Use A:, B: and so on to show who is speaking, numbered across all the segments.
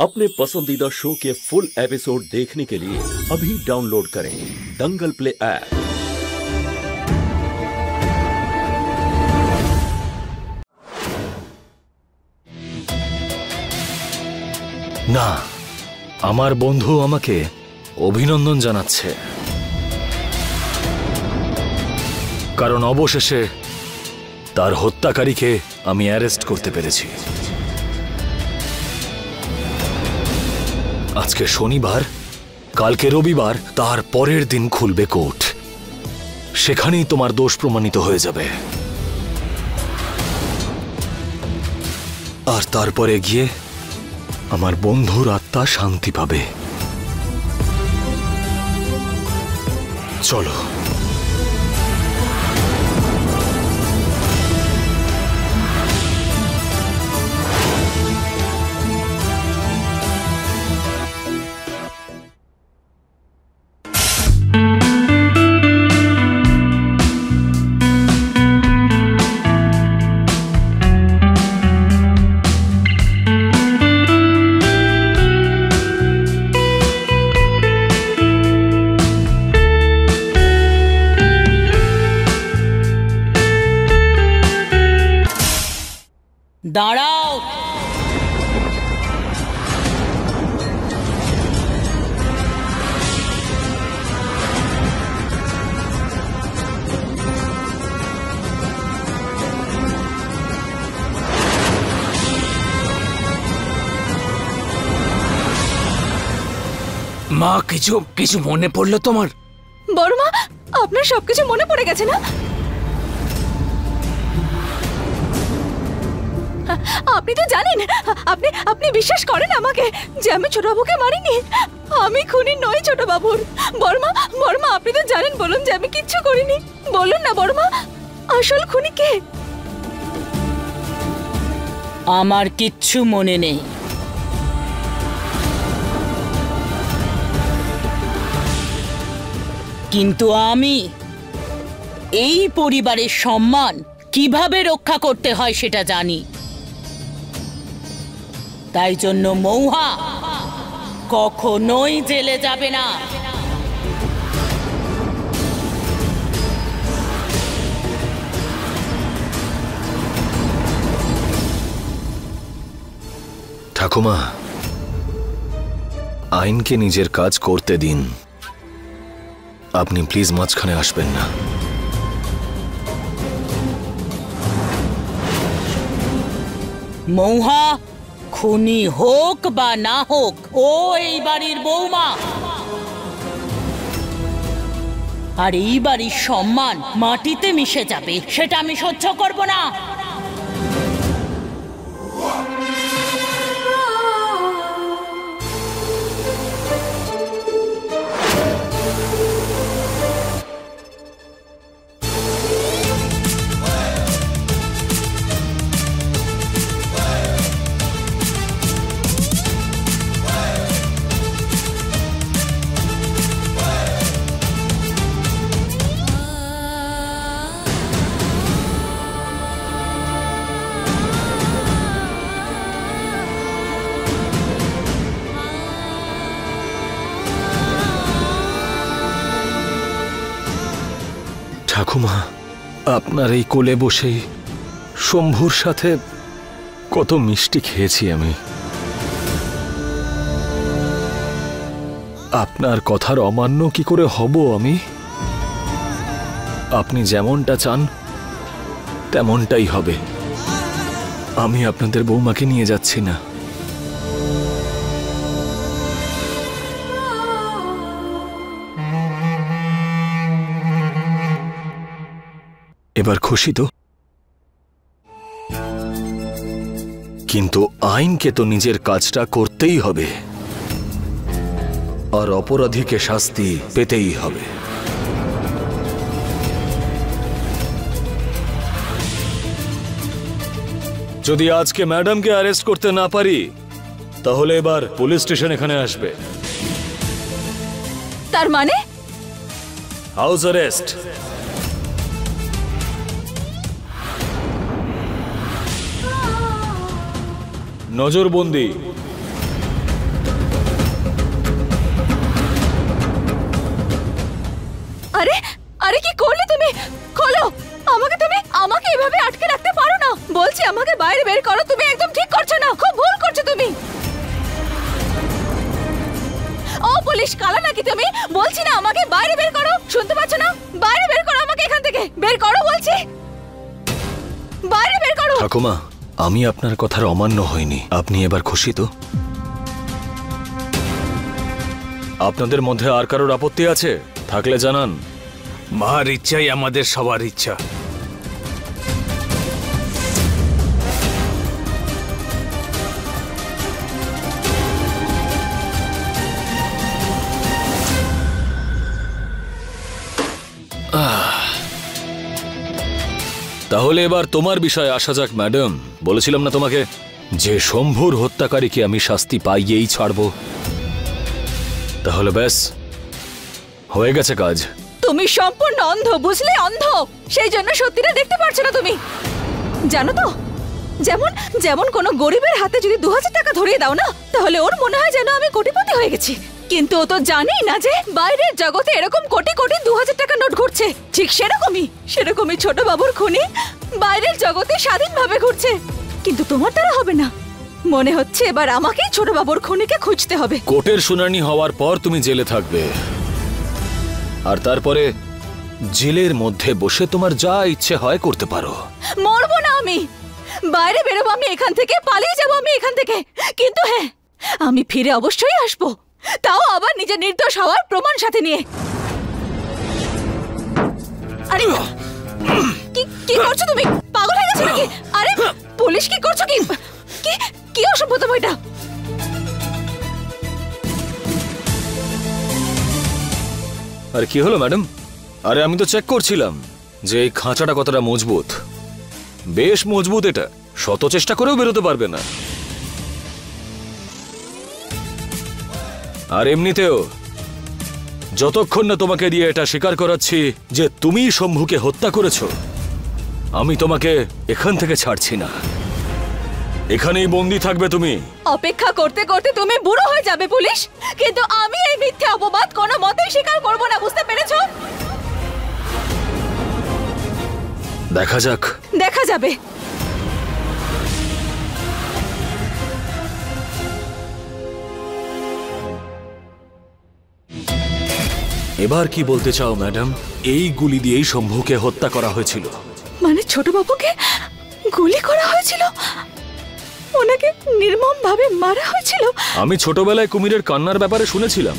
A: अपने पसंदीदा शो के फुल एपिसोड देखने के लिए अभी डाउनलोड करें दंगल प्ले ऐप।
B: না, আমার বন্ধু আমাকে অভিনন্দন জানাচ্ছে, কারণ অবশেষে তার হত্যাকারীকে আমি অ্যারেস্ট করতে পেরেছি। আজকে শনিবার, কালকে রবিবার, তার পরের দিন খুলবে কোর্ট। সেখানেই তোমার দোষ প্রমাণিত হয়ে যাবে। আর তারপরে গিয়ে আমার বন্ধুর আত্মা শান্তি পাবে। চলো।
C: দাঁড়াও।
D: মা, কিছু মনে পড়লো তোমার?
E: বড় মা, আপনার সবকিছু মনে পড়ে গেছে না? আপনি তো জানেন, আপনি বিশ্বাস করেন আমাকে যে আমি ছোট বাবুকে মারিনি? আমি খুনি নই ছোট বাবুর। বড়মা আপনি তো জানেন, বলুন যে আমি কিচ্ছু করিনি। বলুন না বড়মা, আসল খুনি কে?
C: আমার কিচ্ছু মনে নেই, কিন্তু আমি এই পরিবারের সম্মান কিভাবে রক্ষা করতে হয় সেটা জানি। তাই জন্য মৌহা কখনোই জেলে যাবে না।
B: ঠাকুমা, আইনকে নিজের কাজ করতে দিন। আপনি প্লিজ মাঝখানে আসবেন না।
C: মৌহা খুনি হোক বা না হোক, ও এই বাড়ির বৌমা। আর এই বাড়ির সম্মান মাটিতে মিশে যাবে, সেটা আমি সহ্য করব না।
B: ঠাকুমা, আপনার এই কোলে বসেই শম্ভুর সাথে কত মিষ্টি খেয়েছি আমি। আপনার কথার অমান্য কি করে হব আমি? আপনি যেমনটা চান তেমনটাই হবে। আমি আপনাদের বৌমাকে নিয়ে যাচ্ছি না। এবার খুশি তো? কিন্তু আইনকে তো নিজের কাজটা করতেই হবে, আর অপরাধীকে শাস্তি পেতেই হবে। যদি আজকে ম্যাডামকে অ্যারেস্ট করতে না পারি, তাহলে এবার পুলিশ স্টেশন এখানে আসবে।
E: তার মানে
B: হাউস অ্যারেস্ট। নজরবন্দি।
E: আরে আরে কি করলে তুমি? খোলো আমাকে এভাবে আটকে রাখতে পারো না। বলছি আমাকে বাইরে বের করো। তুমি একদম ঠিক করছো না, খুব ভুল করছো তুমি। ও পুলিশ কালা নাকি তুমি? বলছি না আমাকে বাইরে বের করো। শুনতে পাচ্ছ না? বাইরে বের করো আমাকে এখান থেকে। বের করো বলছি, বাইরে বের করো।
B: ঠাকুমা, আমি আপনার কথার অমান্য হইনি। আপনি এবার খুশি তো? আপনাদের মধ্যে আর কারোর আপত্তি আছে? থাকলে জানান।
D: মার ইচ্ছাই আমাদের সবার ইচ্ছা।
B: তাহলে এবার তোমার বিষয়ে আসা যাক ম্যাডাম। বলেছিলাম না তোমাকে যে শম্ভুর হত্যাকারীকে আমি শাস্তি পাইয়েই ছাড়ব। তাহলে ব্যাস হয়ে গেছে কাজ।
E: তুমি সম্পূর্ণ অন্ধ, বুঝলে? অন্ধ, সেই জন্য সত্যিটা দেখতে পারছো না তুমি। জানো তো, যেমন যেমন কোনো গরিবের হাতে যদি 2000 টাকা ধরিয়ে দাও না, তাহলে ওর মনে হয় যেন আমি কোটিপতি হয়ে গেছি। কিন্তু ও তো জানেই না যে বাইরের জগতে এরকম কোটি কোটি 2000 টাকা নোট ঘুরছে। ঠিক সেরকমই ছোট বাবুর খুনি বাইরের জগতে স্বাধীনভাবে ঘুরছে। কিন্তু তোমার দ্বারা হবে না। মনে হচ্ছে এবার আমাকেই ছোট বাবুর খুনিকে খুঁজতে হবে।
B: কোর্টের শুনানি হওয়ার পর তুমি জেলে থাকবে, আর তারপরে জেলের মধ্যে বসে তোমার যা ইচ্ছে হয় করতে পারো।
E: মরবো না আমি, বাইরে বেরোবো আমি এখান থেকে, পালিয়ে যাবো আমি এখান থেকে। কিন্তু হ্যাঁ, আমি ফিরে অবশ্যই আসবো, তাও আবার নিজের নির্দোষ হওয়ার প্রমাণ সাথে নিয়ে। আরে কি করছো তুমি? পাগল হয়ে গেছো নাকি? আরে পুলিশ, কি করছো? কি অসভ্যতা বইটা।
B: আর কি হলো ম্যাডাম? আরে আমি তো চেক করছিলাম যে এই খাঁচাটা কতটা মজবুত। বেশ মজবুত, এটা শত চেষ্টা করেও বেরোতে পারবে না। আর এমনিতেও যতক্ষণ না তোমাকে দিয়ে এটা স্বীকার করাচ্ছি যে তুমিই শম্ভুকে হত্যা করেছো, আমি তোমাকে এখান থেকে ছাড়ছি না। এখানেই বন্দি থাকবে তুমি।
E: অপেক্ষা করতে করতে তুমি বুড়ো হয়ে যাবে পুলিশ, কিন্তু আমি এই মিথ্যে অপবাদ কোনো মতেই স্বীকার করব না, বুঝতে পেরেছো?
B: দেখা যাক।
E: দেখা যাবে।
B: এবার কি বলতে চাও ম্যাডাম? এই গুলি দিয়েই শম্ভুকে হত্যা করা হয়েছিল।
E: মানে ছোট বাবুকে গুলি করা হয়েছিল? ওনাকে নির্মমভাবে মারা হয়েছিল?
B: আমি ছোটবেলায় কুমিরের কান্নার ব্যাপারে শুনেছিলাম,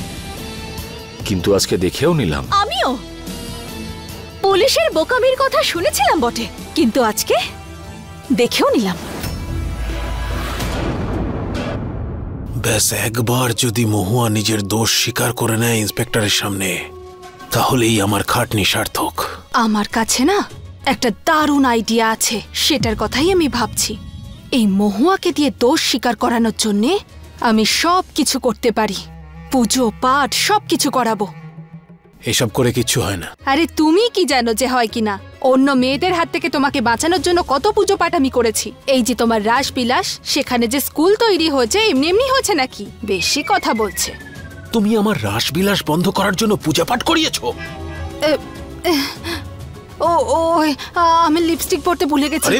B: কিন্তু আজকে দেখেও নিলাম।
E: আমিও পুলিশের বোকামির কথা শুনেছিলাম বটে, কিন্তু আজকে দেখেও নিলাম।
F: ব্যাস একবার যদি মহুয়া নিজের দোষ স্বীকার করে নেয় ইন্সপেক্টরের সামনে, তাহলেই আমার খাটনি সার্থক।
G: আমার কাছে না একটা দারুণ আইডিয়া আছে, সেটার কথাই আমি ভাবছি। এই মহুয়াকে দিয়ে দোষ স্বীকার করানোর জন্যে আমি সব কিছু করতে পারি। পুজো পাঠ সব কিছু করাবো।
F: এসব করে কিচ্ছু হয় না।
G: আরে তুমি কি জানো যে হয় কিনা? অন্য মেয়েদের হাত থেকে তোমাকে বাঁচানোর জন্য কত পুজো পাঠ আমি করেছি। এই যে তোমার রাসবিলাস, সেখানে যে স্কুল তৈরি হয়েছে এমনি এমনি হয়েছে নাকি? বেশি কথা বলছে।
F: তুমি আমার রাসবিলাস বন্ধ করার জন্য পূজা পাঠ করিয়েছো?
G: ও আমি লিপস্টিক পরতে ভুলে গেছি।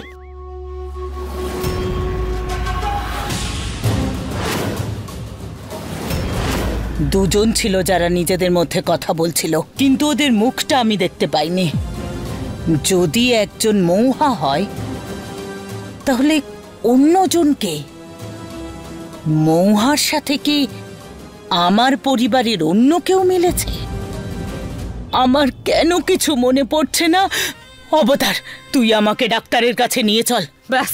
C: দুজন ছিল যারা নিজেদের মধ্যে কথা বলছিল, কিন্তু ওদের মুখটা আমি দেখতে পাইনি। যদি একজন মৌহা হয় তাহলে অন্যজনকে? মৌহার সাথে কি আমার পরিবারের অন্য কেউ মিলেছে? আমার কেন কিছু মনে পড়ছে না। অবতার, তুই আমাকে ডাক্তারের কাছে নিয়ে চল।
H: ব্যাস,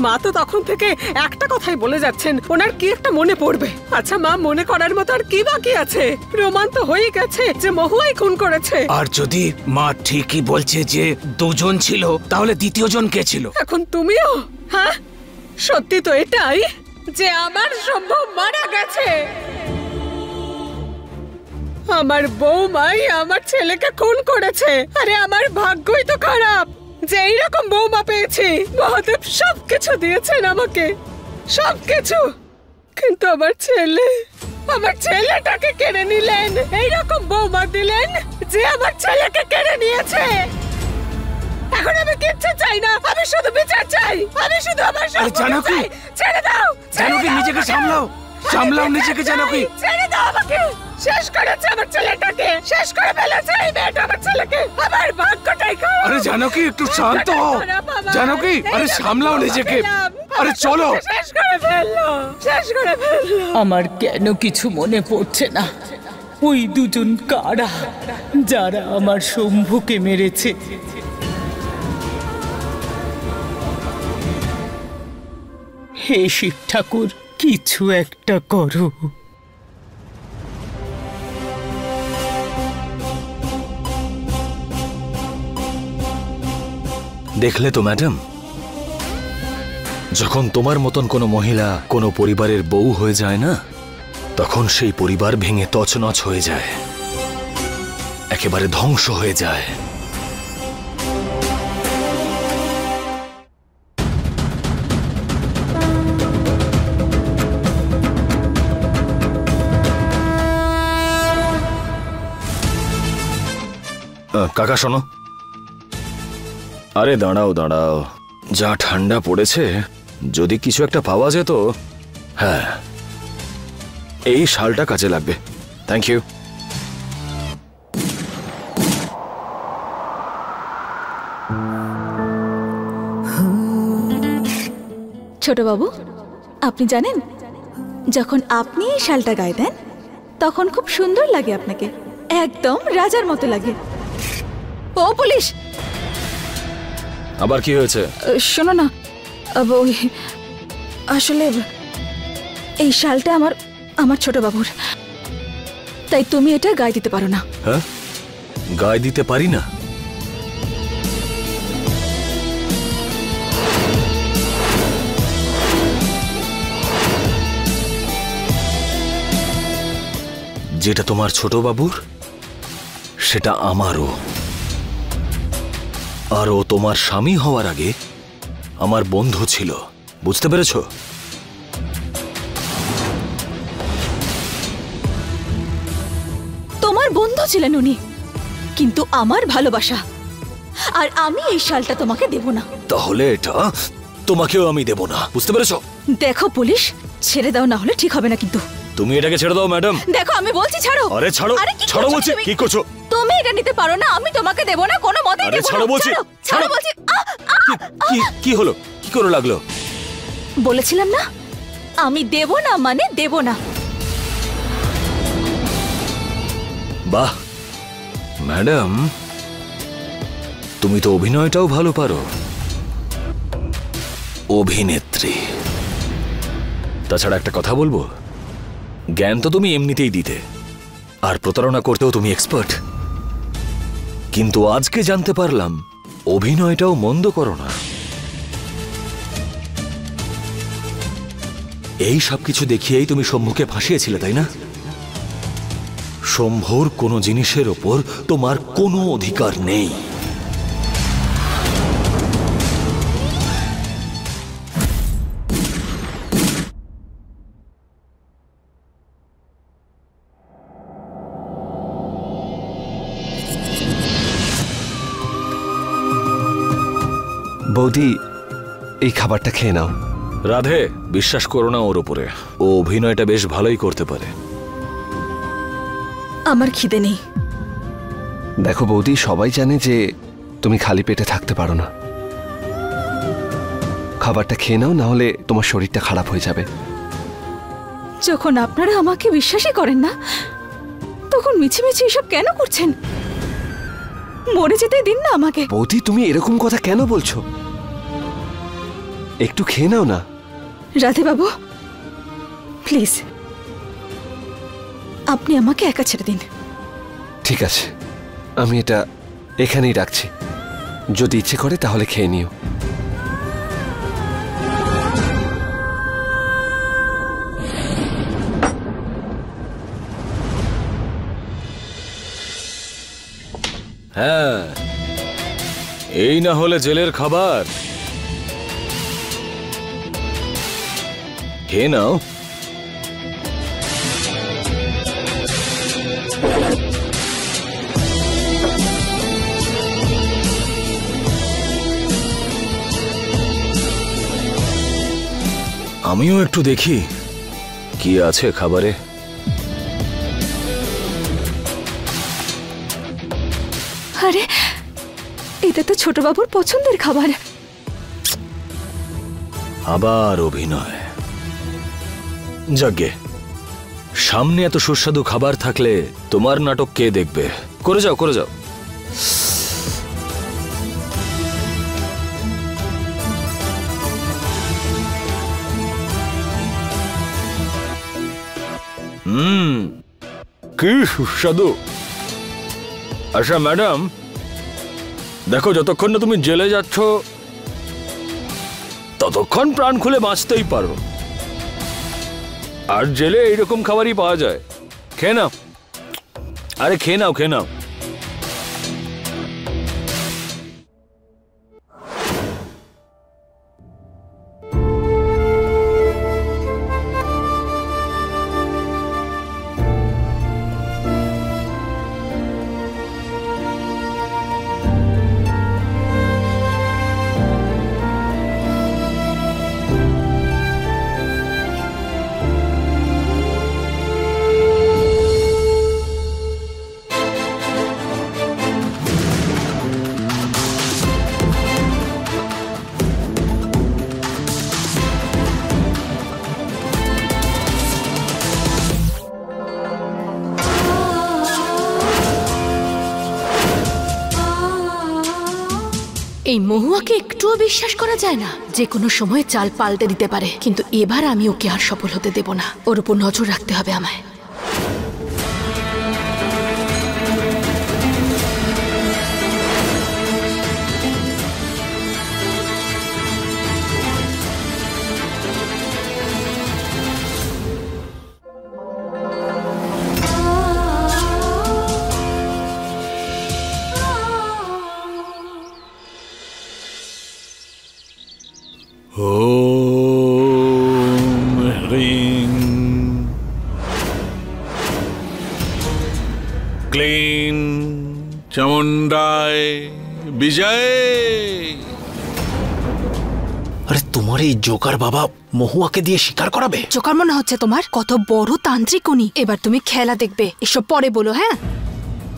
H: মা তো তখন থেকে একটা কথাই বলে যাচ্ছেন, ওনার কি একটা মনে পড়বে। আচ্ছা মা, মনে করার মতো আর কি বাকি আছে? প্রমাণ তো হয়ে গেছে যে মহুয়াই খুন করেছে।
D: আর যদি মা ঠিকই বলছে যে দুজন ছিল, তাহলে দ্বিতীয় জন কে ছিল?
H: এখন তুমিও? হ্যাঁ, সত্যি তো এটাই যে আমার সম্ভব মারা গেছে। আমার বৌমাই আমার ছেলেকে খুন করেছে। আরে আমার ভাগ্যই তো খারাপ যে এইরকম বৌমা পেয়েছি। মহাদেব সবকিছু দিয়েছেন আমাকে, সবকিছু, কিন্তু আমার ছেলেটাকে কেড়ে নিলেন। এইরকম বৌমা দিলেন যে আমার ছেলেকে কেড়ে নিয়েছে। এখন আমি কিচ্ছু চাই না, আমি শুধু বিচার চাই, আমি শুধু আমার
D: জানকী,
H: ছেড়ে দাও।
D: জানকী নিজেকে সামলাও, সামলাও নিজেকে জানকী।
H: ছেড়ে দাও আমাকে। শেষ করেছে আমার ছেলেটাকে, শেষ করে ফেলেছে এই মেয়েটা আমার ছেলেকে। আমার ভাগ্যটাই খারাপ।
D: আরে জানকী একটু শান্ত হও। জানকী, আরে সামলাও নিজেকে। আরে চলো।
H: শেষ করে ফেললো, শেষ করে ফেললো।
C: আমার কেন কিছু মনে পড়ছে না। ওই দুজন কারা যারা আমার শম্ভুকে মেরেছে? হে শিব ঠাকুর, কিছু একটা করো।
B: দেখলে তো ম্যাডাম, যখন তোমার মতন কোনো মহিলা কোনো পরিবারের বউ হয়ে যায় না, তখন সেই পরিবার ভেঙে তছনছ হয়ে যায়, একেবারে ধ্বংস হয়ে যায়। কাকা শোনো। আরে দাঁড়াও দাঁড়াও, যা ঠান্ডা পড়েছে, যদি কিছু একটা পাওয়া যেত। হ্যাঁ, এই শালটা কাজে লাগবে। Thank you.
E: ছোট বাবু, আপনি জানেন, যখন আপনি এই শালটা গায়ে দেন তখন খুব সুন্দর লাগে আপনাকে, একদম রাজার মতো লাগে। ও পুলিশ!
B: আবার কি হয়েছে?
E: শোনো না, ওই আসলে এই শালটা আমার ছোট বাবুর, তাই তুমি এটা গায়ে দিতে পারো না।
B: হ্যাঁ, গায়ে দিতে পারি না? যেটা তোমার ছোট বাবুর, সেটা আমারও। আর ও তোমার স্বামী হওয়ার আগে আমার বন্ধু ছিল, বুঝতে পেরেছ?
E: তোমার বন্ধু ছিলেন উনি, কিন্তু আমার ভালোবাসা, আর আমি এই শালটা তোমাকে দেব না।
B: তাহলে এটা তোমাকেও আমি দেব না, বুঝতে পেরেছ?
E: দেখো পুলিশ, ছেড়ে দাও, না হলে ঠিক হবে না কিন্তু।
B: তুমি এটাকে ছেড়ে দাও ম্যাডাম।
E: দেখো আমি বলছি ছাড়ো।
B: আরে ছাড়ো, ছাড়ো বলছি। কি করছো?
E: তুমি এটা নিতে পারো না, আমি তোমাকে দেব না, কোনো মতেই দেব না।
B: ছাড়ো বলছি,
E: ছাড়ো বলছি।
B: কি হলো? কি করে লাগলো?
E: বলেছিলাম না, আমি দেব না মানে দেব না।
B: বাহ ম্যাডাম, তুমি তো অভিনয়টাও ভালো পারো, অভিনেত্রী। তাছাড়া একটা কথা বলবো, জ্ঞান তো তুমি এমনিতেই দিতে, আর প্রতারণা করতেও তুমি এক্সপার্ট। কিন্তু আজকে জানতে পারলাম অভিনয়টাও মন্দ করো না। এই সব কিছু দেখিয়েই তুমি শম্ভুকে ফাঁসিয়েছিলে, তাই না? শম্ভুর কোনো জিনিসের ওপর তোমার কোনো অধিকার নেই।
I: বৌদি, এই খাবারটা খেয়ে নাও।
B: রাধে, বিশ্বাস করো না ওর উপরে, ও অভিনয়টা বেশ ভালোই করতে পারে।
E: আমার খিদে নেই।
I: দেখো বৌদি, সবাই জানে যে তুমি খালি পেটে থাকতে পারো না। খাবারটা খেয়ে নাও, না হলে তোমার শরীরটা খারাপ হয়ে যাবে।
E: যখন আপনারা আমাকে বিশ্বাসই করেন না, তখন মিছিমিছি এসব কেন করছেন? মরে যেতে দিন না আমাকে।
I: বৌদি, তুমি এরকম কথা কেন বলছো? একটু খেয়ে নাও না।
E: রাধে বাবু, প্লিজ আপনি আমাকে একা ছেড়ে দিন।
I: ঠিক আছে, আমি এটা এখানেই রাখছি, যদি ইচ্ছে করে তাহলে খেয়ে নিও।
B: হ্যাঁ, এই না হলে জেলের খাবার। খেয়ে নাও। আমিও একটু দেখি কি আছে খাবারে।
E: আরে এটা তো ছোট বাবুর পছন্দের খাবার।
B: আবার অভিনয়। যাগ্গে, সামনে এত সুস্বাদু খাবার থাকলে তোমার নাটক কে দেখবে? করে যাও, করে যাও। কি সুস্বাদু। আচ্ছা ম্যাডাম, দেখো যতক্ষণ না তুমি জেলে যাচ্ছ ততক্ষণ প্রাণ খুলে বাঁচতেই পারো। আর জেলে এইরকম খাবারই পাওয়া যায়। খেয়ে নাও, আরে খেয়ে নাও, খেয়ে নাও।
G: এই মহুয়াকে একটুও বিশ্বাস করা যায় না, যে কোনো সময় চাল পাল্টে দিতে পারে। কিন্তু এবার আমি ওকে আর সফল হতে দেব না, ওর উপর নজর রাখতে হবে আমায়।
B: ওম হ্রিং
F: ক্লিন চামুন্ডায় বিজয়। আরে তোমার এই জোকার বাবা মহুয়াকে দিয়ে শিকার করাবে?
G: জোকার মনে হচ্ছে তোমার? কত বড় তান্ত্রিক উনি। এবার তুমি খেলা দেখবে, এসব পরে বলো। হ্যাঁ,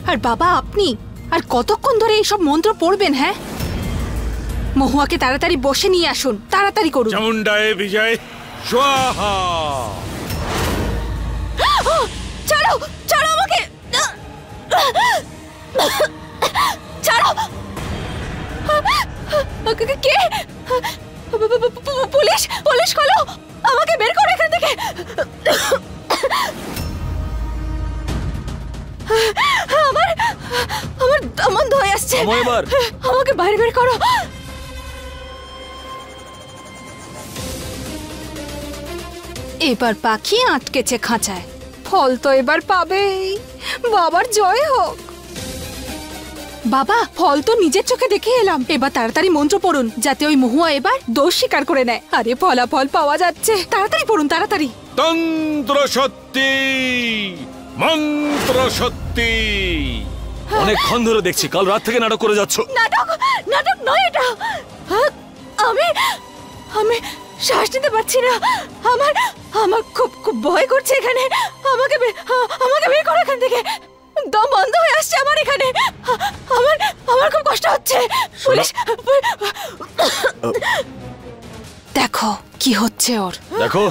G: আর বাবা আপনি আর কতক্ষণ ধরে এইসব মন্ত্র পড়বেন? হ্যাঁ, মহুয়াকে তাড়াতাড়ি বসে নিয়ে আসুন, তাড়াতাড়ি করুন।
F: চামুন্ডায় বিজয় স্বাহা।
E: ছাড়ো, ছাড়ো আমাকে, ছাড়ো। কে? পুলিশ, পুলিশ খোলো, আমাকে বের করো এখান থেকে। আমার আমার দম বন্ধ হয়ে আসছে। আমাকে বাইরে বের করো।
G: এবার পাখি আটকেছে খাঁচায়, ফল তো এবার পাবেই। বাবার জয় হোক। বাবা, ফল তো নিজের চোখে দেখে এলাম। এবার তাড়াতাড়ি মন্ত্র পড়ুন, যাতে ওই মহুয়া এবার দোষ স্বীকার করে নেয়। আরে ফলাফল পাওয়া যাচ্ছে, তাড়াতাড়ি পড়ুন, তাড়াতাড়ি।
F: তন্ত্র সত্যি, মন্ত্র সত্যি।
B: অনেকক্ষণ ধরে দেখছি কাল রাত থেকে নাটক করে যাচ্ছ।
E: নাটক, নাটক নয় এটা। আমি আমি শ্বাস নিতে পারছি না। আমার আমার খুব খুব ভয় করছে এখানে। আমাকে আমাকে বের করো এখান থেকে। দম বন্ধ হয়ে আসছে আমার এখানে। আমার আমার খুব কষ্ট হচ্ছে। পুলিশ,
G: দেখো কি হচ্ছে ওর।
B: দেখো,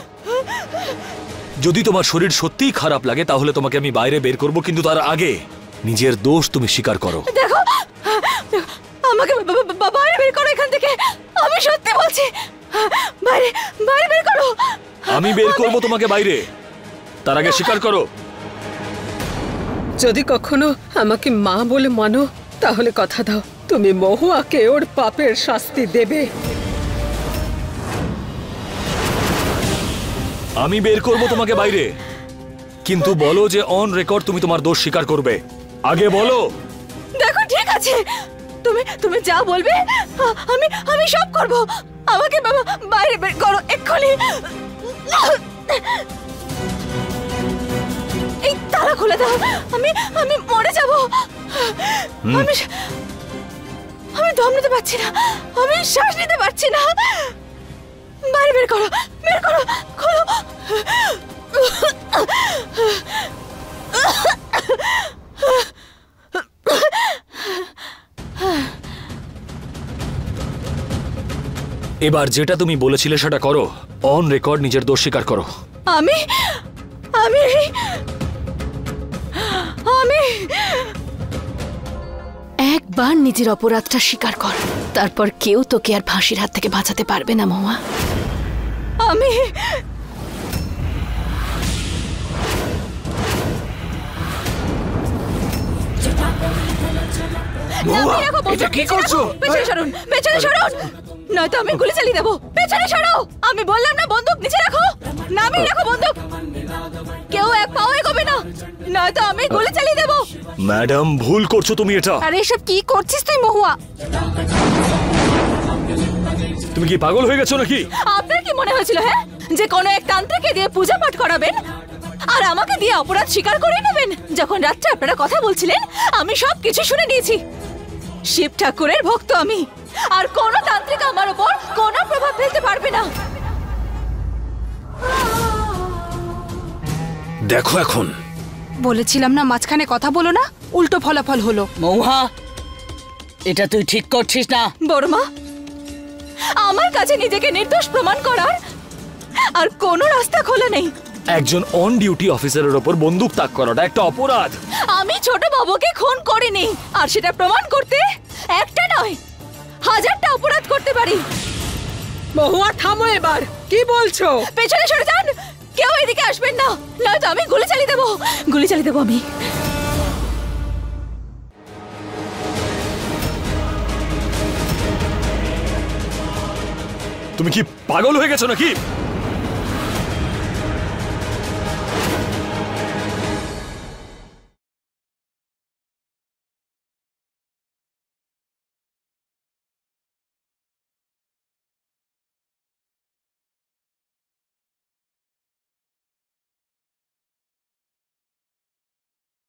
B: যদি তোমার শরীর সত্যিই খারাপ লাগে তাহলে তোমাকে আমি বাইরে বের করব, কিন্তু তার আগে নিজের দোষ তুমি স্বীকার করো।
E: দেখো, আমাকে বাইরে বের করো এখান থেকে। আমি সত্যি বলছি, বাইরে বাইরে বের করো।
B: আমি বের করব তোমাকে বাইরে, তার আগে স্বীকার করো।
H: যদি কখনো আমাকে মা বলে মানো তাহলে কথা দাও, তুমি মহুয়াকে ওর পাপের শাস্তি দেবে।
B: আমি বের করব তোমাকে বাইরে, কিন্তু বলো যে অন রেকর্ড তুমি তোমার দোষ স্বীকার করবে। আগে বলো।
E: দেখো ঠিক আছে, তুমি তুমি যা বলবে আমি আমি সব করব। আমাকে বাবা বাইরে বের করো এক্ষুনি। এই তালা খুলে দাও, আমি আমি মরে যাব। আমি আমি দম নিতে পারছি না, আমি শ্বাস নিতে পারছি না। বাইরে বের করো, বের করো, খোলো।
B: এবার যেটা তুমি বলেছিলে সেটা করো। অন রেকর্ড নিজের দোষ স্বীকার করো।
E: আমি আমি আমি
G: একবার নিজের অপরাধটা স্বীকার কর, তারপর কেউ তোকে আর ফাঁসির হাত থেকে বাঁচাতে পারবে না মহুয়া।
E: আমি
D: মহুয়া, এটা কি করছো?
E: পেছনে সরুন, পেছনে সরুন, নয়তো আমি গুলি চালিয়ে দেবো। পেছনে সরো, আমি বললাম না বন্দুক নিচে রাখো, নামিয়ে রাখো বন্দুক। কেউ এক পাও এগোবে না, নয়তো আমি গুলি চালিয়ে দেবো।
B: ম্যাডাম, ভুল করছো তুমি এটা।
G: আরে এসব কি করছিস তুই মহুয়া?
B: তুমি কি পাগল হয়ে গেছো নাকি?
E: আপনার কি মনে হয়েছিল হ্যাঁ, যে কোনো এক তান্ত্রিককে দিয়ে পূজা পাঠ করাবেন আর আমাকে দিয়ে অপরাধ স্বীকার করে নেবেন? যখন রাত্রে আপনারা কথা বলছিলেন আমি সব কিছু শুনে নিয়েছি। শিব ঠাকুরের ভক্ত আমি, আর কোনো তান্ত্রিক আমার উপর কোনো প্রভাব ফেলতে পারবে না।
F: দেখো এখন
G: বলেছিলাম না মাঝখানে কথা বলো না, উল্টো ফলাফল হলো।
C: মৌহা, এটা তুই ঠিক করছিস না।
E: বড়মা, আমার কাছে নিজেকে নির্দোষ প্রমাণ করার আর কোনো রাস্তা খোলা নেই।
B: একজন অন ডিউটি অফিসারের ওপর বন্দুক তাক করাটা একটা অপরাধ।
E: আমি ছোট বাবুকে খুন করিনি, আর সেটা প্রমাণ করতে একটা নয় 1000টা অপরাধ করতে পারি।
H: মহুয়া থামো এবার, কি বলছো?
E: পেছনে সরে যান, কেউ এদিকে আসবেন না, নয়তো আমি গুলি চালিয়ে দেবো, গুলি চালিয়ে দেবো আমি।
B: তুমি কি পাগল হয়ে গেছো নাকি?